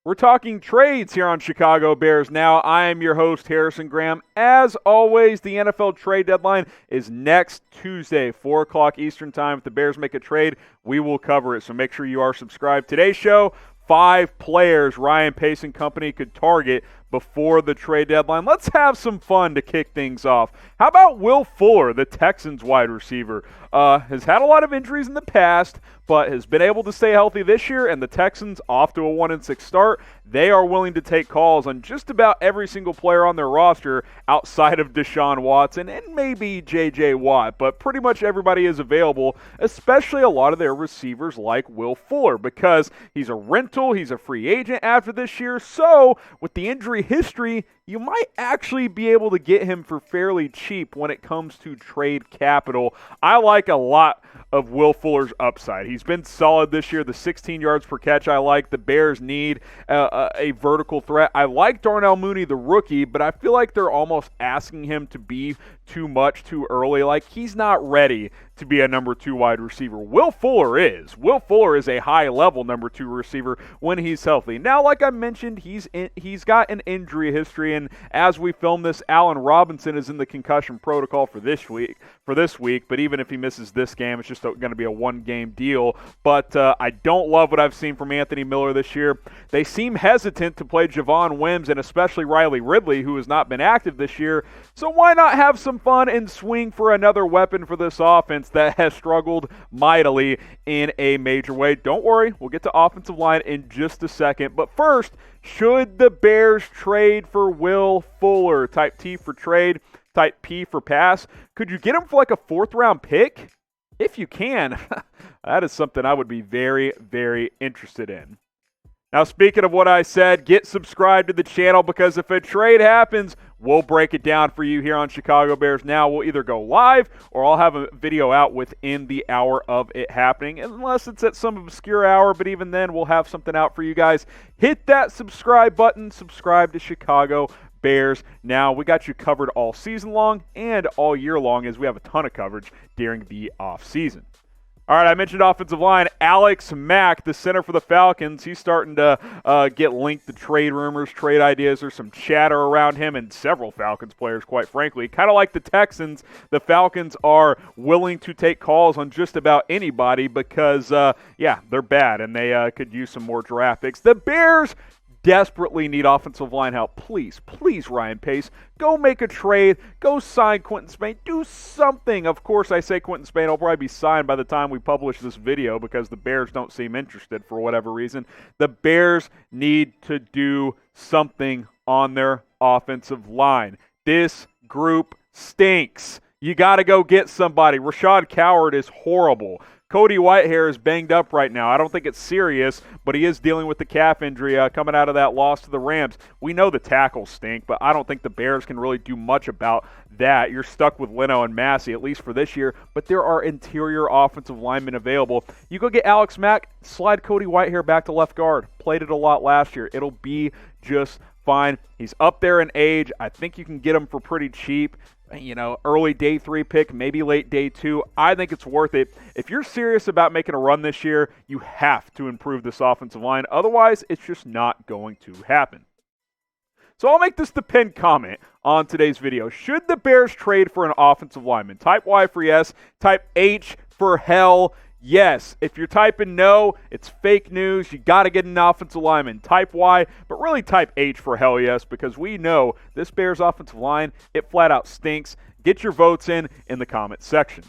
We're talking trades here on Chicago Bears Now. I am your host, Harrison Graham. As always, the NFL trade deadline is next Tuesday, 4 o'clock Eastern Time. If the Bears make a trade, we will cover it, so make sure you are subscribed. Today's show, 5 players Ryan Pace and company could target before the trade deadline. Let's have some fun to kick things off. How about Will Fuller, the Texans wide receiver? Has had a lot of injuries in the past, but has been able to stay healthy this year, and the Texans, off to a 1-6 start, they are willing to take calls on just about every single player on their roster outside of Deshaun Watson and maybe J.J. Watt, but pretty much everybody is available, especially a lot of their receivers like Will Fuller, because he's a rental, he's a free agent after this year, so with the injury history, you might actually be able to get him for fairly cheap when it comes to trade capital. I like a lot of Will Fuller's upside. He's been solid this year. The 16 yards per catch I like. The Bears need a vertical threat. I like Darnell Mooney, the rookie, but I feel like they're almost asking him to be too much too early. Like, he's not ready to be a number 2 wide receiver. Will Fuller is. Will Fuller is a high-level number 2 receiver when he's healthy. Now, like I mentioned, he's got an injury history, and as we film this, Allen Robinson is in the concussion protocol for this week. But even if he misses this game, it's just going to be a one-game deal. But I don't love what I've seen from Anthony Miller this year. They seem hesitant to play Javon Wims and especially Riley Ridley, who has not been active this year. So why not have some fun and swing for another weapon for this offense that has struggled mightily in a major way? Don't worry, we'll get to offensive line in just a second. But first, should the Bears trade for Will Fuller? Type T for trade, type P for pass. Could you get him for like a 4th-round pick? If you can, that is something I would be very, very interested in. Now, speaking of what I said, get subscribed to the channel, because if a trade happens, we'll break it down for you here on Chicago Bears Now. We'll either go live or I'll have a video out within the hour of it happening, unless it's at some obscure hour, but even then, we'll have something out for you guys. Hit that subscribe button. Subscribe to Chicago Bears Now. We got you covered all season long and all year long, as we have a ton of coverage during the off season. All right, I mentioned offensive line. Alex Mack, the center for the Falcons, he's starting to get linked to trade rumors, trade ideas. There's some chatter around him and several Falcons players, quite frankly. Kind of like the Texans, the Falcons are willing to take calls on just about anybody because, they're bad and they could use some more draft picks. The Bears desperately need offensive line help. Please, Ryan Pace, go make a trade. Go sign Quentin Spain. Do something. Of course, I say Quentin Spain will probably be signed by the time we publish this video because the Bears don't seem interested for whatever reason. The Bears need to do something on their offensive line. This group stinks. You got to go get somebody. Rashad Coward is horrible. Cody Whitehair is banged up right now. I don't think it's serious, but he is dealing with the calf injury coming out of that loss to the Rams. We know the tackles stink, but I don't think the Bears can really do much about that. You're stuck with Leno and Massey, at least for this year, but there are interior offensive linemen available. You go get Alex Mack, slide Cody Whitehair back to left guard. Played it a lot last year. It'll be just fine. He's up there in age. I think you can get him for pretty cheap. Early day 3 pick, maybe late day 2. I think it's worth it. If you're serious about making a run this year, you have to improve this offensive line. Otherwise, it's just not going to happen. So I'll make this the pinned comment on today's video. Should the Bears trade for an offensive lineman? Type Y for yes. Type H for hell. Yes. If you're typing no, it's fake news. You got to get an offensive lineman. Type Y, but really type H for hell yes, because we know this Bears offensive line, it flat out stinks. Get your votes in the comment section.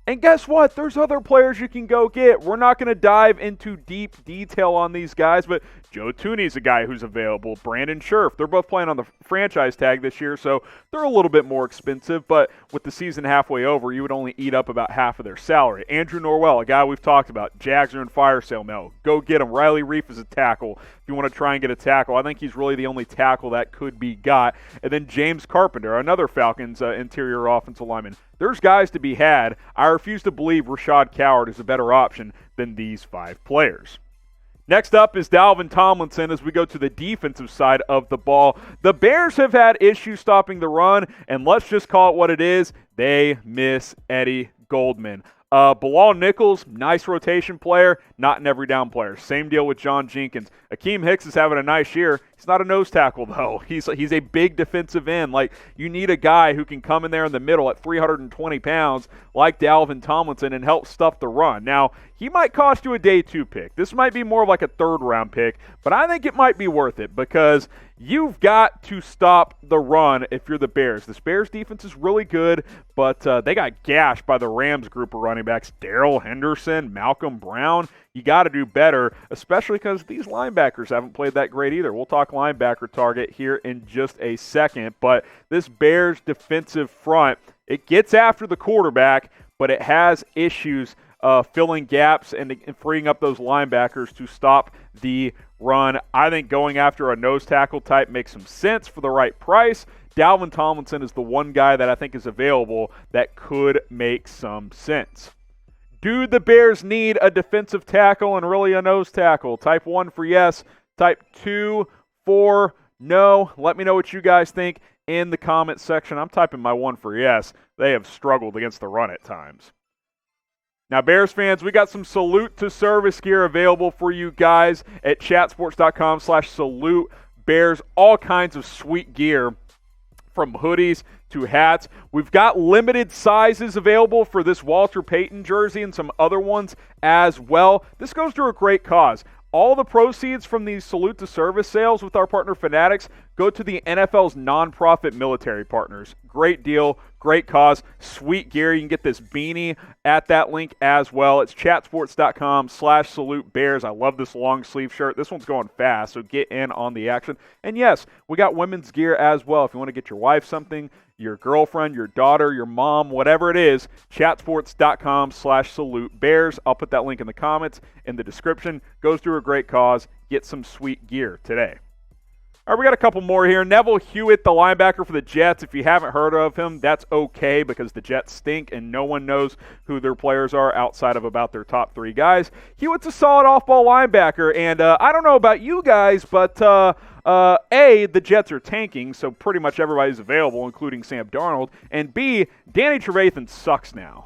And guess what? There's other players you can go get. We're not going to dive into deep detail on these guys, but Joe Thuney's a guy who's available. Brandon Scherf, they're both playing on the franchise tag this year, so they're a little bit more expensive, but with the season halfway over, you would only eat up about half of their salary. Andrew Norwell, a guy we've talked about. Jags are in fire sale now. Go get him. Riley Reif is a tackle. If you want to try and get a tackle, I think he's really the only tackle that could be got. And then James Carpenter, another Falcons interior offensive lineman. There's guys to be had. I refuse to believe Rashad Coward is a better option than these 5 players. Next up is Dalvin Tomlinson as we go to the defensive side of the ball. The Bears have had issues stopping the run, and let's just call it what it is. They miss Eddie Goldman. Bilal Nichols, nice rotation player, not an every down player. Same deal with John Jenkins. Akeem Hicks is having a nice year. He's not a nose tackle, though. He's a big defensive end. Like, you need a guy who can come in there in the middle at 320 pounds like Dalvin Tomlinson and help stuff the run. Now, he might cost you a day 2 pick. This might be more of like a 3rd round pick, but I think it might be worth it because you've got to stop the run if you're the Bears. This Bears defense is really good, but they got gashed by the Rams group of running backs, Darrell Henderson, Malcolm Brown. You got to do better, especially because these linebackers haven't played that great either. We'll talk linebacker target here in just a second, but this Bears defensive front, it gets after the quarterback, but it has issues filling gaps and freeing up those linebackers to stop the run. I think going after a nose tackle type makes some sense for the right price. Dalvin Tomlinson is the one guy that I think is available that could make some sense. Do the Bears need a defensive tackle and really a nose tackle? Type 1 for yes, type 2 for no. Let me know what you guys think in the comment section. I'm typing my 1 for yes. They have struggled against the run at times. Now, Bears fans, we got some Salute to Service gear available for you guys at chatsports.com/salute. Bears, all kinds of sweet gear from hoodies to hats. We've got limited sizes available for this Walter Payton jersey and some other ones as well. This goes to a great cause. All the proceeds from these Salute to Service sales with our partner Fanatics go to the NFL's nonprofit military partners. Great deal, great cause, sweet gear. You can get this beanie at that link as well. It's chatsports.com/salutebears. I love this long sleeve shirt. This one's going fast, so get in on the action. And yes, we got women's gear as well. If you want to get your wife something, your girlfriend, your daughter, your mom, whatever it is, chatsports.com/salutebears. I'll put that link in the comments, in the description. Goes to a great cause. Get some sweet gear today. All right, we got a couple more here. Neville Hewitt, the linebacker for the Jets. If you haven't heard of him, that's okay because the Jets stink and no one knows who their players are outside of about their top 3 guys. Hewitt's a solid off-ball linebacker, and I don't know about you guys, but A, the Jets are tanking, so pretty much everybody's available, including Sam Darnold, and B, Danny Trevathan sucks now.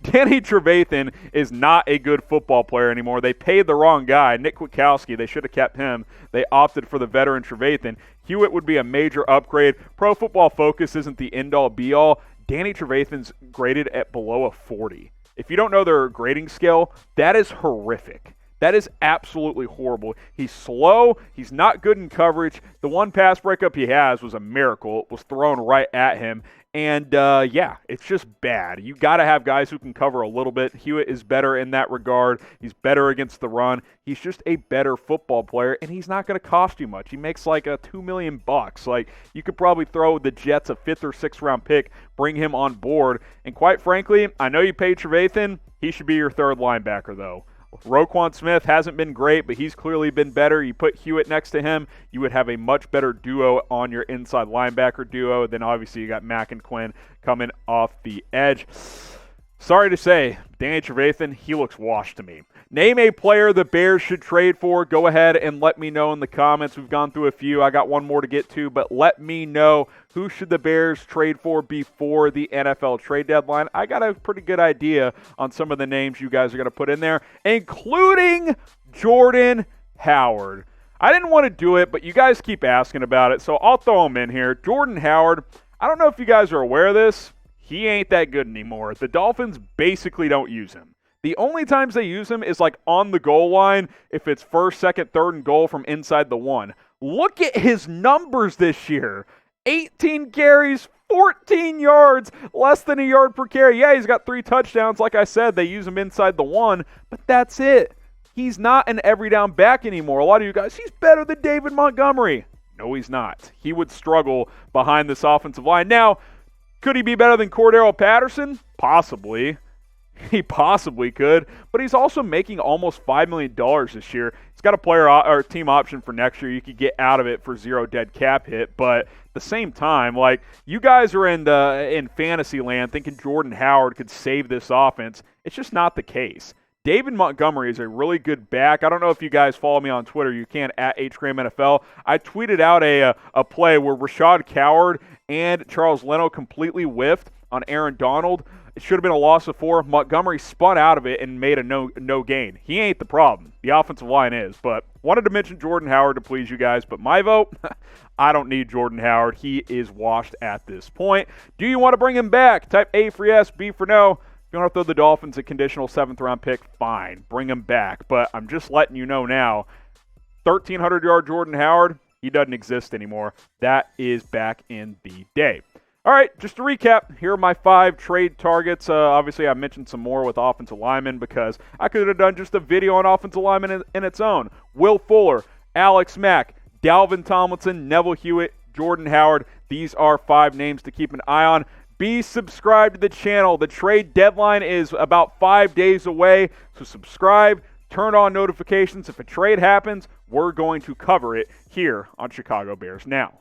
Danny Trevathan is not a good football player anymore. They paid the wrong guy, Nick Kwiatkowski. They should have kept him. They opted for the veteran Trevathan. Hewitt would be a major upgrade. Pro Football Focus isn't the end-all, be-all. Danny Trevathan's graded at below a 40. If you don't know their grading scale, that is horrific. That is absolutely horrible. He's slow. He's not good in coverage. The one pass breakup he has was a miracle. It was thrown right at him. And, yeah, it's just bad. You got to have guys who can cover a little bit. Hewitt is better in that regard. He's better against the run. He's just a better football player, and he's not going to cost you much. He makes like a $2 million. Like, you could probably throw the Jets a 5th or 6th round pick, bring him on board. And quite frankly, I know you paid Trevathan. He should be your 3rd linebacker, though. Roquan Smith hasn't been great, but he's clearly been better. You put Hewitt next to him, you would have a much better duo on your inside linebacker duo. Then obviously you got Mack and Quinn coming off the edge. Sorry to say, Danny Trevathan, he looks washed to me. Name a player the Bears should trade for. Go ahead and let me know in the comments. We've gone through a few. I got one more to get to, but let me know who should the Bears trade for before the NFL trade deadline. I got a pretty good idea on some of the names you guys are going to put in there, including Jordan Howard. I didn't want to do it, but you guys keep asking about it, so I'll throw him in here. Jordan Howard, I don't know if you guys are aware of this. He ain't that good anymore. The Dolphins basically don't use him. The only times they use him is like on the goal line if it's 1st, 2nd, 3rd and goal from inside the 1. Look at his numbers this year. 18 carries, 14 yards, less than a yard per carry. Yeah, he's got 3 touchdowns. Like I said, they use him inside the 1, but that's it. He's not an every down back anymore. A lot of you guys, he's better than David Montgomery. No, he's not. He would struggle behind this offensive line. Now, could he be better than Cordero Patterson? Possibly. He possibly could, but he's also making almost $5 million this year. He's got a player or team option for next year. You could get out of it for 0 dead cap hit, but at the same time, like, you guys are in fantasy land thinking Jordan Howard could save this offense. It's just not the case. David Montgomery is a really good back. I don't know if you guys follow me on Twitter. You can at HGramNFL. I tweeted out a play where Rashad Coward and Charles Leno completely whiffed on Aaron Donald. It should have been a loss of 4. Montgomery spun out of it and made a no gain. He ain't the problem. The offensive line is. But wanted to mention Jordan Howard to please you guys. But my vote, I don't need Jordan Howard. He is washed at this point. Do you want to bring him back? Type A for yes, B for no. If you want to throw the Dolphins a conditional 7th-round pick, fine. Bring him back. But I'm just letting you know now, 1,300-yard Jordan Howard, he doesn't exist anymore. That is back in the day. All right, just to recap, here are my 5 trade targets. Obviously, I mentioned some more with offensive linemen because I could have done just a video on offensive linemen in its own. Will Fuller, Alex Mack, Dalvin Tomlinson, Neville Hewitt, Jordan Howard. These are 5 names to keep an eye on. Be subscribed to the channel. The trade deadline is about 5 days away, so subscribe, turn on notifications. If a trade happens, we're going to cover it here on Chicago Bears Now.